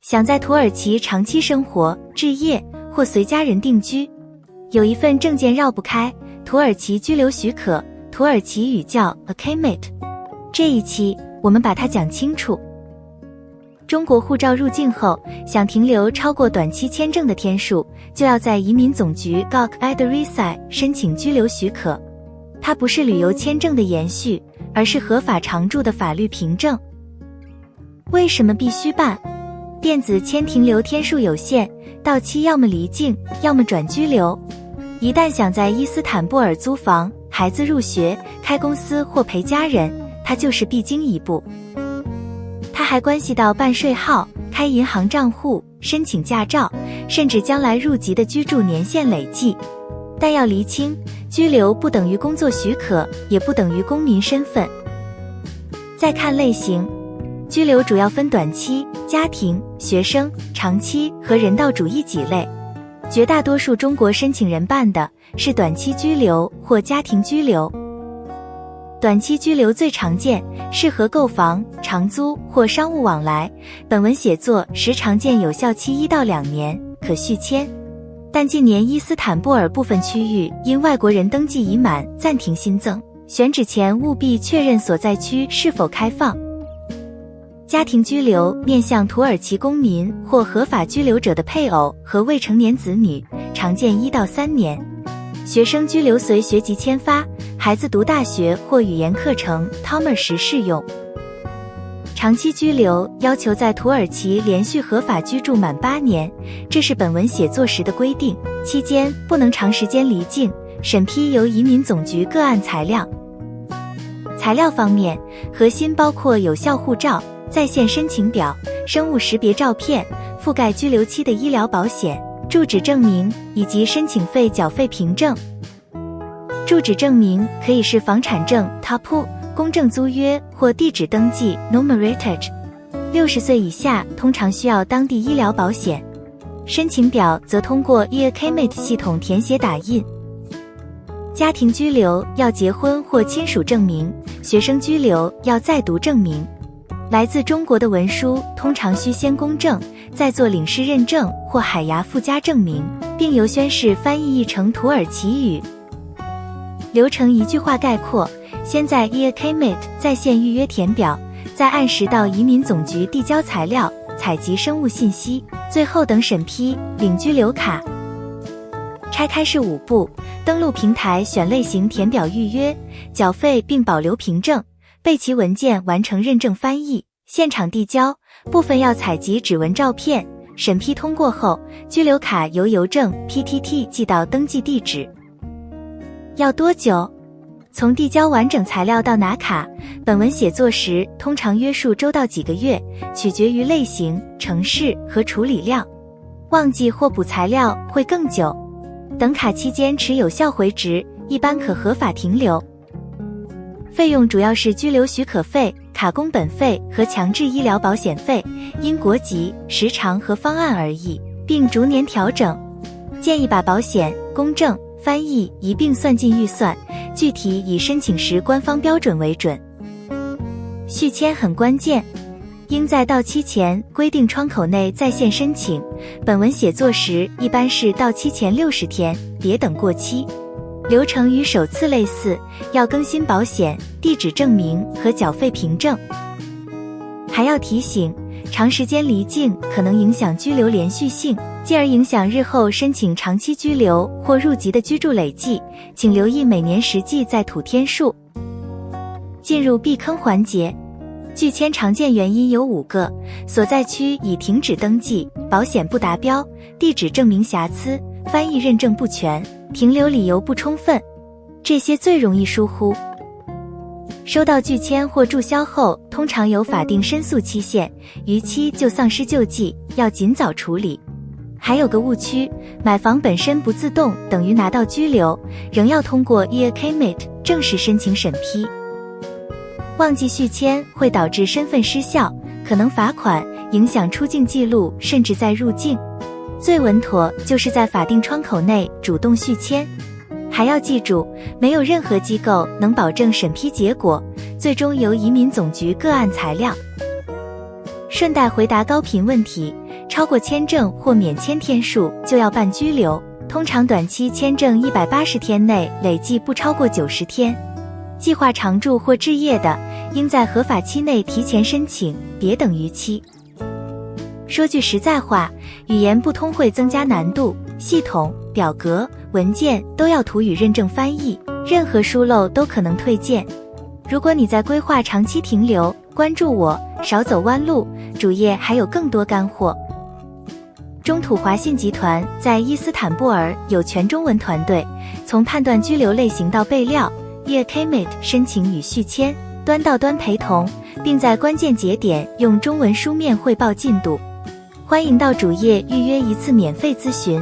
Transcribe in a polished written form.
想在土耳其长期生活、置业或随家人定居，有一份证件绕不开，土耳其居留许可，土耳其语叫 ikamet。这一期我们把它讲清楚。中国护照入境后，想停留超过短期签证的天数，就要在移民总局 Gok Idrisi 申请居留许可。它不是旅游签证的延续，而是合法常住的法律凭证。为什么必须办？电子签停留天数有限，到期要么离境，要么转居留。一旦想在伊斯坦布尔租房、孩子入学、开公司或陪家人，它就是必经一步。它还关系到办税号、开银行账户、申请驾照，甚至将来入籍的居住年限累计。但要厘清，居留不等于工作许可，也不等于公民身份。再看类型，居留主要分短期、家庭、学生、长期和人道主义几类。绝大多数中国申请人办的是短期居留或家庭居留。短期居留最常见，适合购房、长租或商务往来。本文写作时常见有效期1到2年，可续签。但近年伊斯坦布尔部分区域因外国人登记已满暂停新增，选址前务必确认所在区是否开放。家庭居留面向土耳其公民或合法居留者的配偶和未成年子女，常见1到3年。学生居留随学籍签发，孩子读大学或语言课程 TOMR 时适用。长期居留要求在土耳其连续合法居住满8年，这是本文写作时的规定，期间不能长时间离境，审批由移民总局个案材料。材料方面，核心包括有效护照、在线申请表、生物识别照片、覆盖居留期的医疗保险、住址证明以及申请费缴费凭证。住址证明可以是房产证 tapu、公证租约或地址登记 numeratage。60岁以下通常需要当地医疗保险。申请表则通过 ikamet 系统填写打印。家庭居留要结婚或亲属证明，学生居留要在读证明。来自中国的文书通常需先公证，再做领事认证或海牙附加证明，并由宣誓翻译成土耳其语。流程一句话概括：先在 ikamet 在线预约填表，再按时到移民总局递交材料，采集生物信息，最后等审批领居留卡。拆开是5步：登录平台选类型填表预约，缴费并保留凭证，备齐文件完成认证翻译，现场递交，部分要采集指纹照片，审批通过后，居留卡由邮政 PTT 寄到登记地址。要多久？从递交完整材料到拿卡，本文写作时通常约数周到几个月，取决于类型、城市和处理量。忘记或补材料会更久。等卡期间持有效回执，一般可合法停留。费用主要是居留许可费、卡工本费和强制医疗保险费，因国籍、时长和方案而异，并逐年调整。建议把保险、公证、翻译一并算进预算，具体以申请时官方标准为准。续签很关键，应在到期前规定窗口内在线申请，本文写作时一般是到期前60天，别等过期。流程与首次类似，要更新保险、地址证明和缴费凭证。还要提醒，长时间离境可能影响居留连续性，进而影响日后申请长期居留或入籍的居住累计，请留意每年实际在土天数。进入避坑环节，拒签常见原因有5个：所在区已停止登记、保险不达标、地址证明瑕疵、翻译认证不全、停留理由不充分，这些最容易疏忽。收到拒签或注销后，通常有法定申诉期限，逾期就丧失救济，要尽早处理。还有个误区，买房本身不自动等于拿到居留，仍要通过 ikamet 正式申请审批。忘记续签会导致身份失效，可能罚款，影响出境记录，甚至再入境。最稳妥就是在法定窗口内主动续签。还要记住，没有任何机构能保证审批结果，最终由移民总局个案材料。顺带回答高频问题，超过签证或免签天数就要办居留，通常短期签证180天内累计不超过90天。计划常住或置业的，应在合法期内提前申请，别等逾期。说句实在话，语言不通会增加难度，系统、表格、文件都要图语认证翻译，任何疏漏都可能退件。如果你在规划长期停留，关注我，少走弯路，主页还有更多干货。中土华信集团在伊斯坦布尔有全中文团队，从判断居留类型到备料，e-Akamate 申请与续签，端到端陪同，并在关键节点用中文书面汇报进度。欢迎到主页预约一次免费咨询。